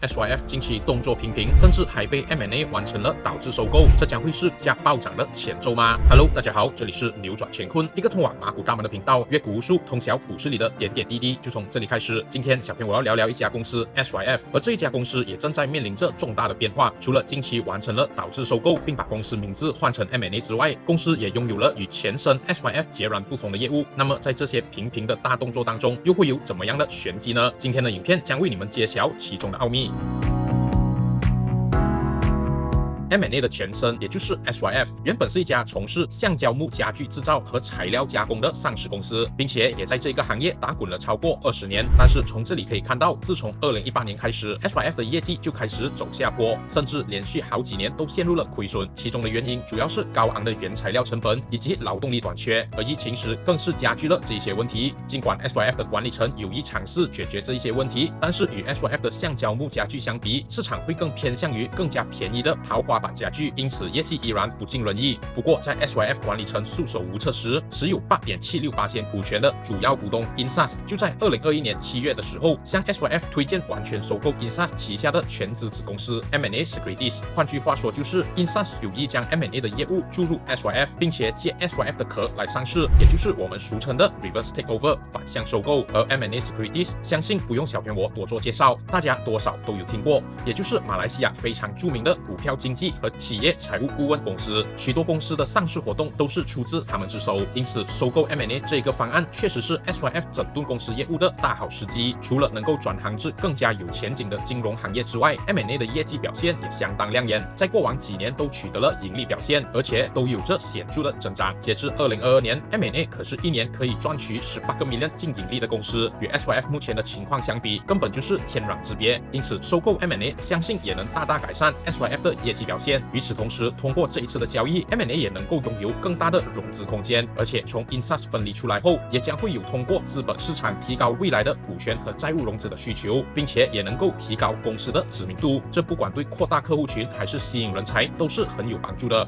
SYF 近期动作频频，甚至还被 M&A 完成了导致收购，这将会是价暴涨的前奏吗 ？Hello， 大家好，这里是扭转乾坤，一个通往马股大门的频道，阅股无数，通晓股市里的点点滴滴，就从这里开始。今天小编我要聊聊一家公司 SYF， 而这一家公司也正在面临着重大的变化。除了近期完成了导致收购，并把公司名字换成 M&A 之外，公司也拥有了与前身 SYF 截然不同的业务。那么在这些频频的大动作当中，又会有怎么样的玄机呢？今天的影片将为你们揭晓其中的奥秘。M&A 的前身，也就是 SYF， 原本是一家从事橡胶木家具制造和材料加工的上市公司，并且也在这个行业打滚了超过20年。但是从这里可以看到，自从2018年开始 ，SYF 的业绩就开始走下坡，甚至连续好几年都陷入了亏损。其中的原因主要是高昂的原材料成本以及劳动力短缺，而疫情时更是加剧了这些问题。尽管 SYF 的管理层有意尝试解决这一些问题，但是与 SYF 的橡胶木家具相比，市场会更偏向于更加便宜的豪华版家具，因此业绩依然不尽人意。不过，在 SYF 管理层束手无策时，持有 8.768% 股权的主要股东 Insas 就在2021年7月的时候，向 SYF 推荐完全收购 Insas 旗下的全资子公司 M&A Securities。换句话说，就是 Insas 有意将 M&A 的业务注入 SYF， 并且借 SYF 的壳来上市，也就是我们俗称的 Reverse Takeover 反向收购。而 M&A Securities 相信不用小编我多做介绍，大家多少都有听过，也就是马来西亚非常著名的股票经纪和企业财务顾问公司，许多公司的上市活动都是出自他们之手，因此收购 M&A 这个方案确实是 SYF 整顿公司业务的大好时机。除了能够转行至更加有前景的金融行业之外， M&A 的业绩表现也相当亮眼，在过往几年都取得了盈利表现，而且都有着显著的增长。截至2022年 ，M&A 可是一年可以赚取18个 million 净盈利的公司，与 SYF 目前的情况相比，根本就是天壤之别。因此，收购 M&A 相信也能大大改善 SYF 的业绩表现。与此同时，通过这一次的交易 ，M&A 也能够拥有更大的融资空间，而且从 Insas 分离出来后，也将会有通过资本市场提高未来的股权和债务融资的需求，并且也能够提高公司的知名度。这不管对扩大客户群还是吸引人才，都是很有帮助的。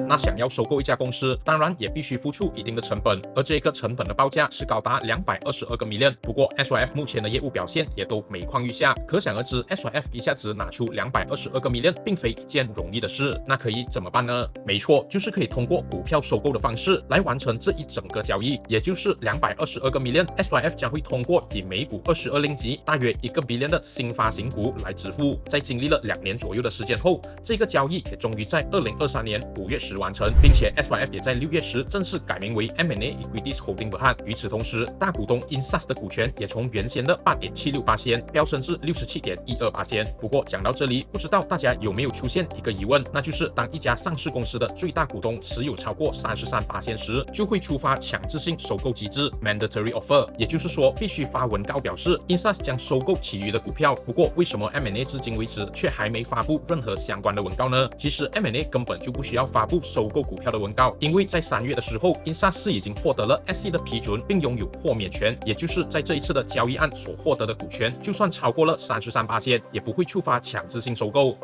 那想要收购一家公司，当然也必须付出一定的成本，而这个成本的报价是高达222个 million。不过 SYF 目前的业务表现也都每况愈下，可想而知 SYF 一下子拿出222个 million， 并非一件容易的事。那可以怎么办呢？没错，就是可以通过股票收购的方式来完成这一整个交易，也就是222个 million，SYF 将会通过以每股22令吉，大约1个 billion 的新发行股来支付。在经历了2年左右的时间后，这个交易也终于在2023年5月10完成，并且 SYF 也在6月10正式改名为 M&A Equities Holding Berhad。与此同时，大股东 Insas 的股权也从原先的 8.768% 飙升至 67.12%。不过讲到这里，不知道大家有没有出现一个疑问，那就是当一家上市公司的最大股东持有超过33% 时，就会触发强制性收购机制 Mandatory Offer， 也就是说必须发文告表示 Insas 将收购其余的股票。不过为什么 M&A 至今为止却还没发布任何相关的文告呢？其实 M&A 根本就不需要发布收购股票的文告，因为在3月的时候 Insas 是已经获得了 SC 的批准，并拥有豁免权，也就是在这一次的交易案所获得的股权，就算超过了33%，也不会触发强制性收购。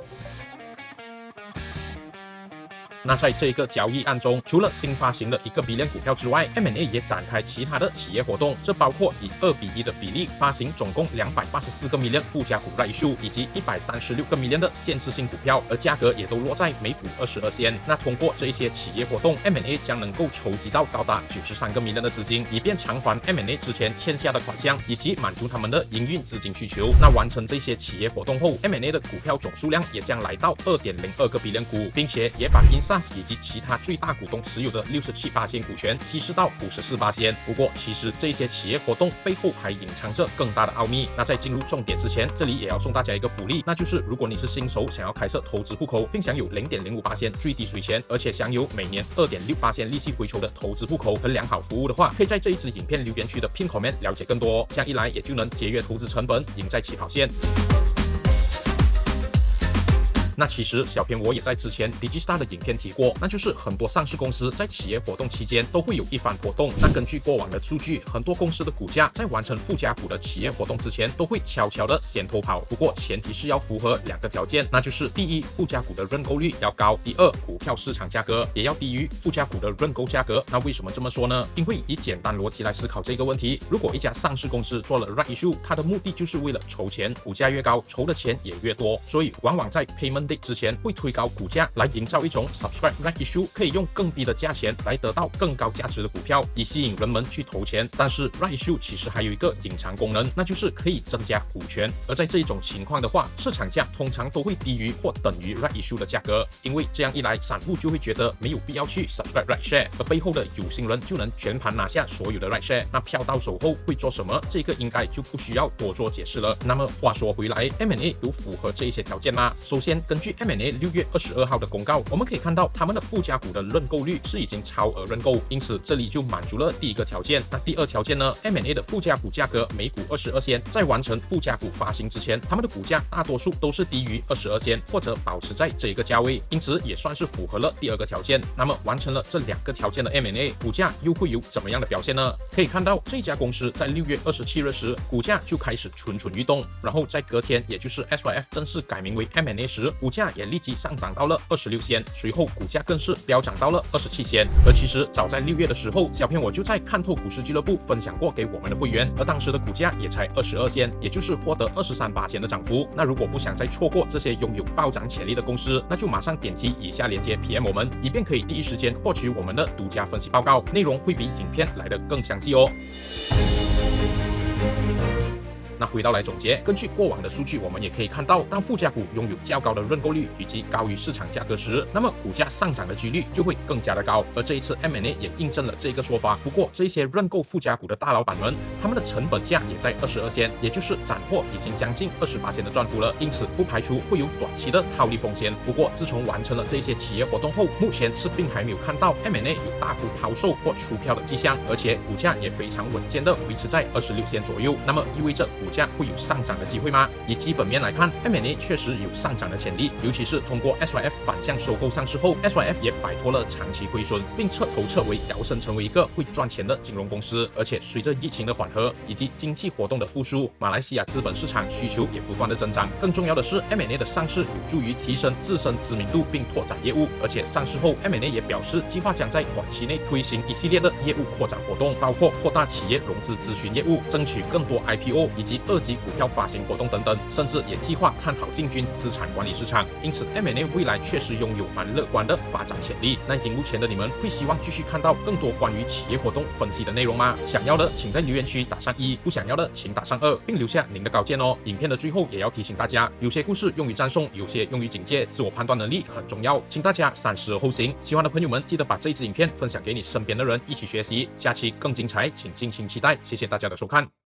那在这个交易案中，除了新发行的1个 billion 股票之外， M&A 也展开其他的企业活动，这包括以2:1的比例发行总共284个 million 附加股 right issue， 以及136个 million 的限制性股票，而价格也都落在每股22仙。那通过这一些企业活动， M&A 将能够筹集到高达93个 million 的资金，以便偿还 M&A 之前欠下的款项，以及满足他们的营运资金需求。那完成这些企业活动后， M&A 的股票总数量也将来到 2.02个 billion 股，并且也把 Insas 以及其他最大股东持有的67%股权稀释到54%。不过，其实这些企业活动背后还隐藏着更大的奥秘。那在进入重点之前，这里也要送大家一个福利，那就是如果你是新手，想要开设投资户口，并享有 0.05% 最低税前，而且享有每年 2.68% 利息回抽的投资户口和良好服务的话，可以在这一支影片留言区的 pin comment 了解更多。这样一来，也就能节约投资成本，赢在起跑线。那其实小编我也在之前 Digistar 的影片提过，那就是很多上市公司在企业活动期间都会有一番活动。那根据过往的数据，很多公司的股价在完成附加股的企业活动之前，都会悄悄的先偷跑。不过前提是要符合2个条件，那就是第一，附加股的认购率要高；第二，股票市场价格也要低于附加股的认购价格。那为什么这么说呢？因为以简单逻辑来思考这个问题，如果一家上市公司做了 right issue， 它的目的就是为了筹钱，股价越高，筹的钱也越多，所以往往在 payment date 之前会推高股价，来营造一种 subscribe right issue 可以用更低的价钱来得到更高价值的股票，以吸引人们去投钱。但是 right issue 其实还有一个隐藏功能，那就是可以增加股权。而在这种情况的话，市场价通常都会低于或等于 right issue 的价格，因为这样一来，散户就会觉得没有必要去 subscribe right share， 而背后的有心人就能全盘拿下所有的 right share。那票到手后会做什么？这个应该就不需要多做解释了。那么话说回来 ，M&A 有符合这一些条件吗？首先，根据 M&A 6月22号的公告，我们可以看到他们的附加股的认购率是已经超额认购，因此这里就满足了第一个条件。那第二条件呢 ？M&A 的附加股价格每股22仙，在完成附加股发行之前，他们的股价大多数都是低于22仙，或者保持在这个价位，因此也算是符合了第二个条件。那么完成了这2个条件的 M&A， 股价又会有怎么样的表现呢？可以看到这家公司在6月27日时，股价就开始蠢蠢欲动，然后在隔天，也就是 SYF 正式改名为 M&A 时，股价也立即上涨到了26仙，随后股价更是飙涨到了27仙。而其实早在6月的时候，小编我就在看透股市俱乐部分享过给我们的会员，而当时的股价也才22仙，也就是获得23%的涨幅。那如果不想再错过这些拥有暴涨潜力的公司，那就马上点击以下链接 PM 我们，以便可以第一时间获取我们的独家分析报告，内容会比影片来得更详细哦。那回到来总结，根据过往的数据，我们也可以看到，当附加股拥有较高的认购率以及高于市场价格时，那么股价上涨的几率就会更加的高。而这一次 M&A 也印证了这个说法。不过，这些认购附加股的大老板们，他们的成本价也在22仙，也就是斩获已经将近28仙的赚幅了，因此不排除会有短期的套利风险。不过，自从完成了这些企业活动后，目前是并还没有看到 M&A 有大幅抛售或出票的迹象，而且股价也非常稳健的维持在26仙左右。那么意味着股价会有上涨的机会吗？以基本面来看 ，M&A 确实有上涨的潜力，尤其是通过 SYF 反向收购上市后 ，SYF 也摆脱了长期亏损，并彻头彻尾摇身成为一个会赚钱的金融公司。而且随着疫情的缓和以及经济活动的复苏，马来西亚资本市场需求也不断的增长。更重要的是 ，M&A 的上市有助于提升自身知名度并拓展业务。而且上市后 ，M&A 也表示计划将在短期内推行一系列的业务扩展活动，包括扩大企业融资咨询业务，争取更多 IPO 以及2级股票发行活动等等，甚至也计划探讨进军资产管理市场。因此 M&A 未来确实拥有蛮乐观的发展潜力。那荧幕前的你们会希望继续看到更多关于企业活动分析的内容吗？想要的请在留言区打上1，不想要的请打上2，并留下您的高见哦。影片的最后也要提醒大家，有些故事用于赞颂，有些用于警戒，自我判断能力很重要，请大家三思而后行。喜欢的朋友们记得把这支影片分享给你身边的人一起学习，下期更精彩，请敬请期待。谢谢大家的收看。